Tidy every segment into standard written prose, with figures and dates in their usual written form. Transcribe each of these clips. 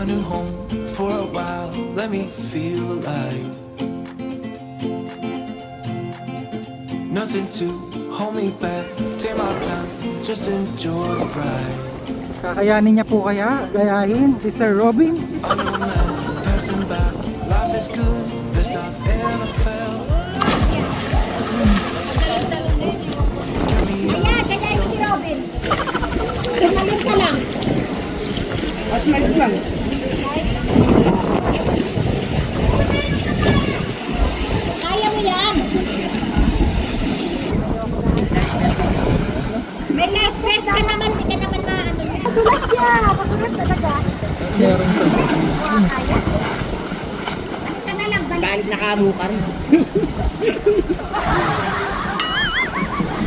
a new home for a while. Let me feel alive. Nothing to hold me back. Take my time, just enjoy the ride. Kakayanin niya po kaya gayahin si Sir Robin? I know man, passing by. Life is good, best I've ever felt. Ayan, ganyan si Robin. Tumalun ka lang. At ngayon lang. Kaya mo yan. May last best ka naman, hindi ka naman maano yan. Madulas siya, madulas talaga. Meron to. Kaya? Ka na lang, balik. Balik na kamo ka rin.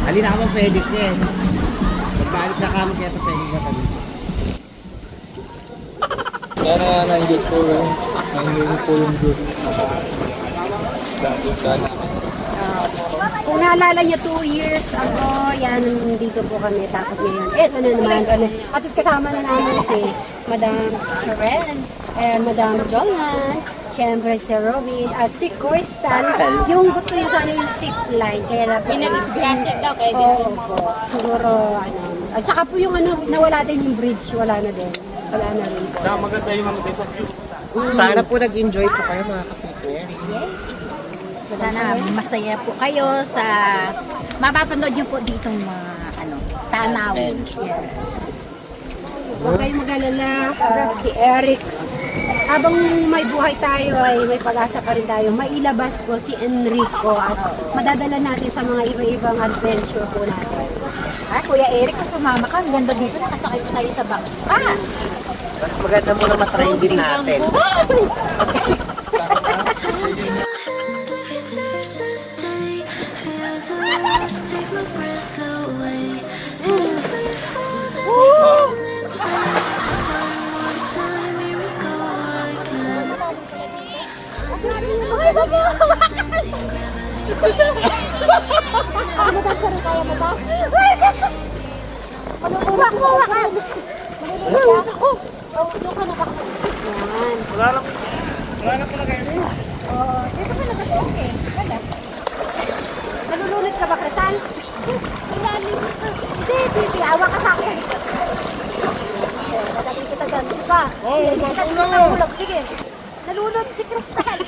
Halina ka bang pwede niya. Magbalik na kamo kaya ito pwede ka pa dito. Yan na yan, nandiyo po yung nandiyo po yung group. Kung naalala niyo 2 years ago, yan, dito po kami. Tapos ngayon, ito na naman kami. At kasama na namin si Madam Sharon, Madam Jolan, siyempre si Robin, at si Crystal. Yung gusto niya sana yung zip line. Kaya na po. Pinag-disgrasya daw, kaya Oo po. Siguro, ano. At saka po yung ano, nawala din yung bridge. Wala na din. Wala na rin po. Saka maganda yung mga dito. Sana po nag-enjoy po kayo mga kasitwer. Sana masaya po kayo sa mapapanood niyo po dito mga tanawin. Huwag kayong mag-alala, si Eric. Habang may buhay tayo ay may pag-asa pa rin tayo. Mailabas po si Enrico at madadala natin sa mga iba-ibang adventure po natin. Ay, Kuya Eric, sumama ka. Ang ganda dito. Nakasakay pa tayo sa bangka. Mas maganda muna matry din natin. Ano ka rin kaya mo ba? Manunulat mo ba ka? Manunulat ka? Doon ka na ba? Yan. Wala lang talaga yun. Oh, dito ka na kasi okay. Wala. Nalulunod ka ba, Kristal? Ilalim. Hindi. Awa ka sa akin. Dadalhin kita dyan. Di ba? Oo, Tulog. Sige. Nalunod si Crystal.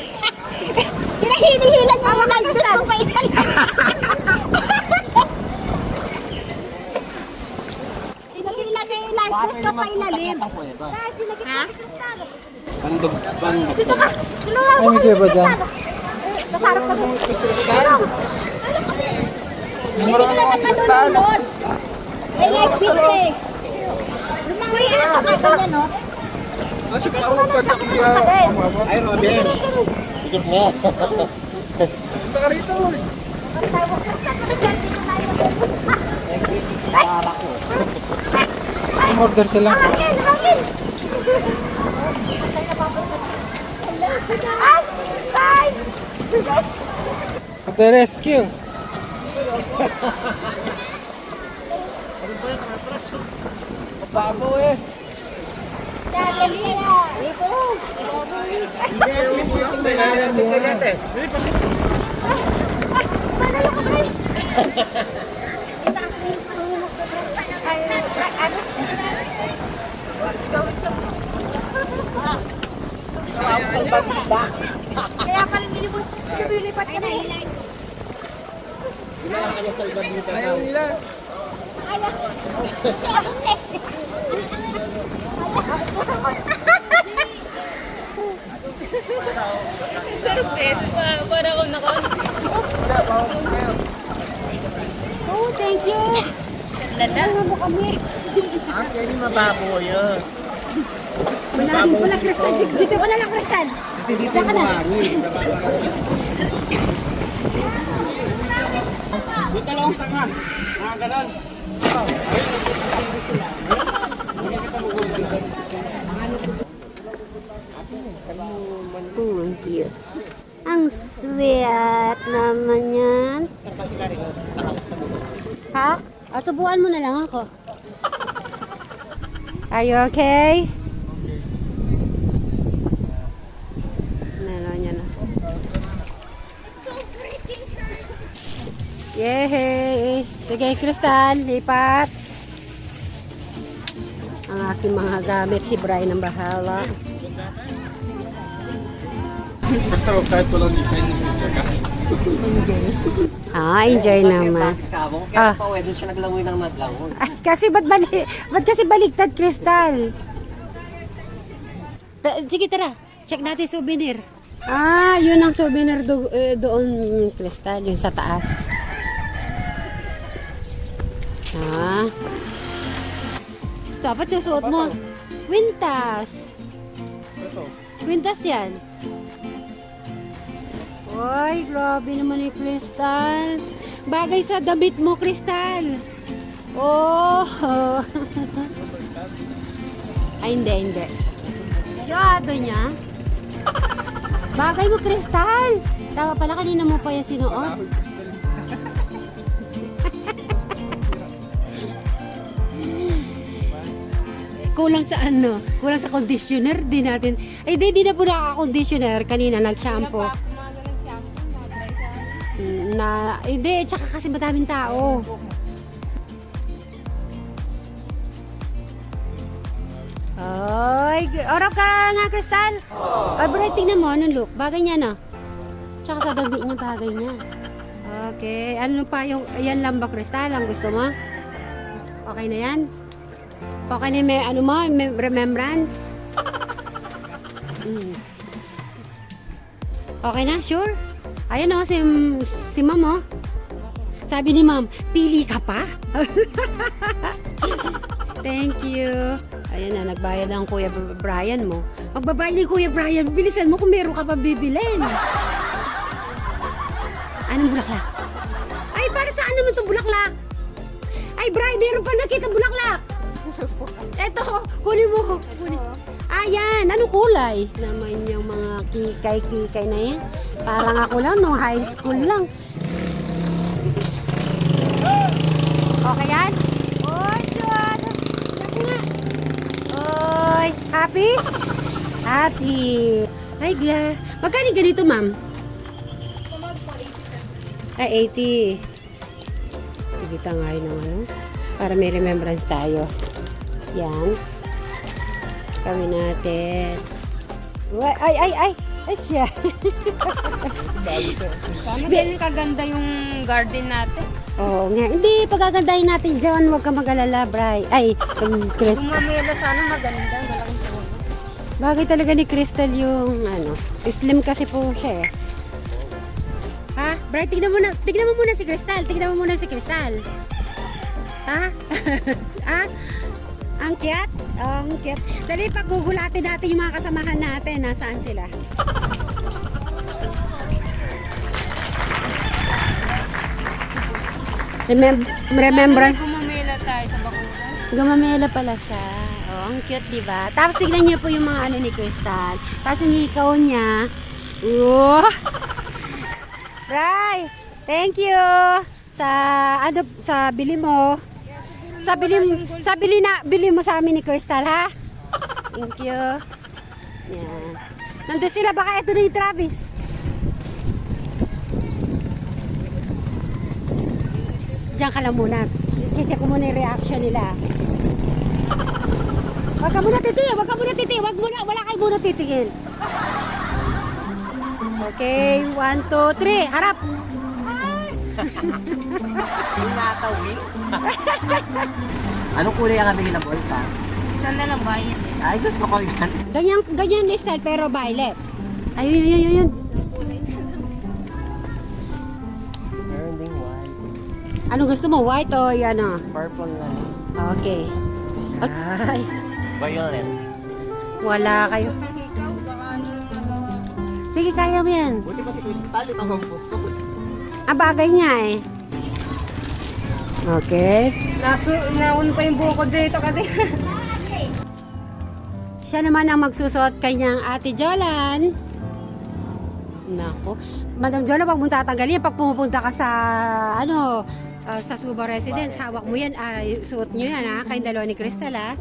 Hinahinihilan niya yung naldos ko pa ilalim. Hinihilan niya yung naldos ko pa ilalim. Ha? Bandog. Dito ka. Tulungan Ay, may ba dyan? Nasarap ka doon. Hindi Marami ka naman manunod. Like this eh. Yung mga iasa ka ganyan, no? Nasa kaawag ka na kuya. Ay, Robin. Ikot mo. Punta ka rito. Order sila. Ate rescue. Bago eh. Kaya pala nilipat ka na eh. Ayaw nila. Oh, thank you. Ano mo kami? Ang kaya mababoy yun. Managin pala, Kristal. Dito ka na lang, Kristal. Kasi dito yung buhangin. Dito lang sa nga. Ganon. Oh, ang cute. Ang sweet naman yan. Ha? Subuan mo na lang ako. Are you okay? Yay! Sige, Crystal, lipat. Ang aking mga gamit, si Brian ang bahala. Basta kahit walang zipline, enjoy ka. Enjoy naman. Kaya pa, doon siya naglangoy ng naglangoy. Ay, kasi ba't kasi baligtad, Crystal? Sige, tara. Check natin souvenir. Yun ang souvenir doon, Crystal. Yun sa taas. Dapat susuot mo. Quintas. Quintas yan. Uy, grabe naman yung Crystal. Bagay sa damit mo, Crystal. Oh. Ay, hindi. Yado niya. Bagay mo, Crystal. Tawa pala, kanina mo pa yung sinuot. Kulang sa ano? Kulang sa conditioner. Di natin. Ay, di na po naka-conditioner. Kanina nag-shampoo. Hindi, tsaka kasi madaming tao. Ay, orap ka nga, Crystal. Bright, tingnan mo, anong look? Bagay niya, no? Tsaka sa gabi niya, bagay niya. Okay, ano pa yung, ayan lang ba, Crystal? Ang gusto mo? Okay na yan? Okay na may, ano mo, may remembrance? Okay na, sure? Ayan o, si ma'am o. Sabi ni ma'am, pili ka pa? Thank you. Ayan na, nagbayad ang Kuya Brian mo. Magbabayad ni Kuya Brian, bilisan mo kung meron ka pa bibilin. Anong bulaklak? Ay, para saan naman itong bulaklak? Ay, Brian, meron pa nakita bulaklak. Eto, kunin mo. Ayan, anong kulay? Naman yung mga kikay-kikay na yan. Parang ako lang, no high school lang. Okay yan? Oy, God! Naku nga! Oy, happy? Happy! Ay, magkano ganito, ma'am? Ay, 80. Sige, tangay ng ano. Para may remembrance tayo. Yan. Kami natin. Ay, siya. Ganyan kaganda yung garden natin. Oo nga. Hindi, pagagandahin natin dyan. Huwag ka mag-alala, Bri. Ay, Crystal. Kung mamaya sana maganda, malaking puno. Bagay talaga ni Crystal yung ano. Slim kasi po siya eh. Ha? Bri, tignan mo muna si Crystal. Tignan mo muna si Crystal. Ha? Ha? Ang cute? Ang cute. Dali, pagugulatin natin yung mga kasamahan natin. Nasaan sila? Remembrance. Gumamela tayo sa bakuran. Gumamela pala siya. Oh, ang cute, di ba? Tapos tignan niyo po yung mga ano ni Crystal. Tapos yung ikaw niya. Oh! Bri, thank you sa bili mo. Bili mo sa amin ni Crystal, ha? Thank you. Yan. Nandun sila, baka ito na yung Travis. Diyan ka lang muna. Check ko muna yung reaction nila. Wag ka muna titingin. Wala kayo muna titingin. Okay, 1, 2, 3. Harap. Tinatawid. Anong kulay ang available pa? Isa na lang bayan. Ay, gusto ko yan. Ganyan style pero violet. Ayun. Meron ding white. Ano gusto mo? White o ano? Purple na. Okay. Ay, Violet. wala kayo. Sige, kaya mo yan. Buti pa si Crystal, ito ang gusto. Ang bagay niya eh. Okay. Naun pa yung buko dito kasi. Siya naman ang magsusuot kanyang Ate Jolan. Nako. Madam Jolan, pag mong tatanggalin, pag pumupunta ka sa sa Suba Residence, hawak mo yan, suot nyo yan ha, kayong dalawa ni Crystal ha.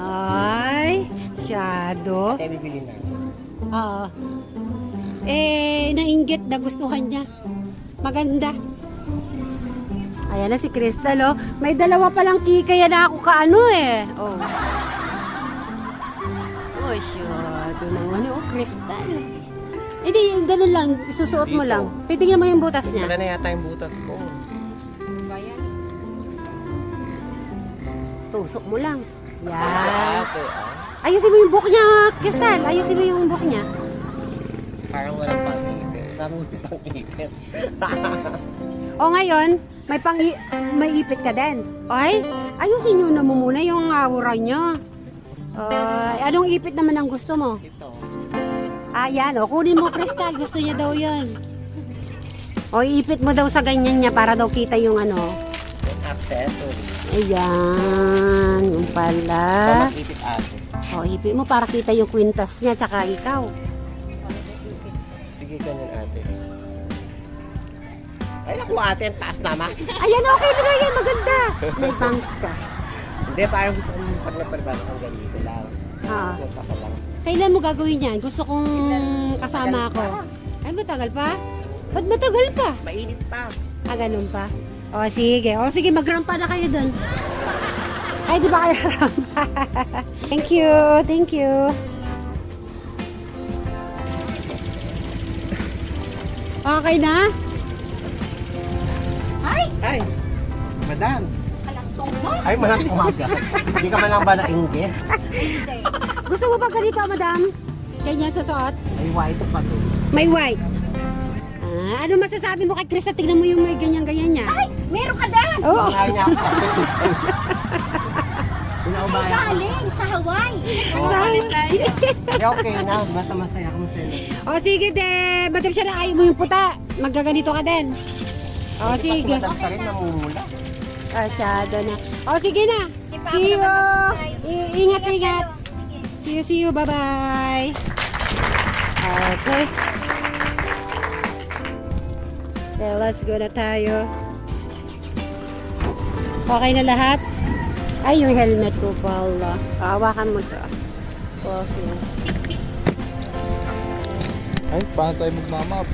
Ay, shadow. Kaya bibili na. Oo. nainggit, nagustuhan niya. Maganda. Ayan na si Crystal, oh. May dalawa palang kika yan na ako kaano eh. Oh. Oh, syado naman, oh, Crystal. Hindi, ganun lang. Isusuot mo Dito. lang. Titignan mo yung butas niya. Wala na yata yung butas ko. Bayan. Tusok mo lang. Yan. Ate, Ayusin mo yung buhok niya, Crystal. Ayusin mo yung buhok niya. parang walang pang-ipit. Sabi mo pang-ipit. O ngayon, may ipit ka din. Ay, ayusin nyo na mo muna yung aura nyo. Anong ipit naman ang gusto mo? Ito. Yan, kunin mo, Crystal. Gusto niya daw yun. O, iipit mo daw sa ganyan niya para daw kita yung ano. Yung accessory. Ayan, yung Ito pala. mag-ipit ate. O, ipit mo para kita yung kwintas niya, tsaka ikaw. Sige, ganyan ate. Ay, naku ate, ang taas naman. Ayan, okay na yan. Maganda. May bangs ka. Hindi, parang gusto kong pag napalibasa kang ganito lang. Ah. Nagpapa lang. Kailan mo gagawin yan? Gusto kong kasama ako. Ay, matagal pa? Ba't matagal pa? Mainit pa. Ganun pa? O, sige. O, sige, magrampa na kayo dun. Ay, di ba kayo rampa? Thank you. Thank you. Okay na? Ay, madam. Ay, malang umaga. Hindi ka man lang ba nainggit? Gusto mo ba ganito, madam? Ganyan susuot? Ay, white pa to. May white. Ano masasabi mo kay Krista? Tignan mo yung may ganyan-ganyan niya. Ay, Meron ka din! oo. Kaya niya ako sa Pinaubaya ko. Galing sa Hawaii! Ay, okay na. Basta masaya ka masaya. O, sige, de. Madam siya na ayaw mo yung puta. Magkaganito ka din. O, sige. Madam sa rin namumula. Masyado na. O, sige na. See you. Ingat. See you. Bye-bye. Okay. Okay, let's go na tayo. Okay na lahat? Ay, yung helmet ko pala. Hawakan mo to. Okay. Ay, paano tayo magmamap?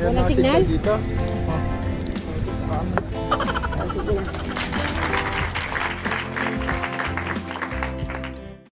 Yan Wala mga signal? dito. Oh. Paano? Sige na.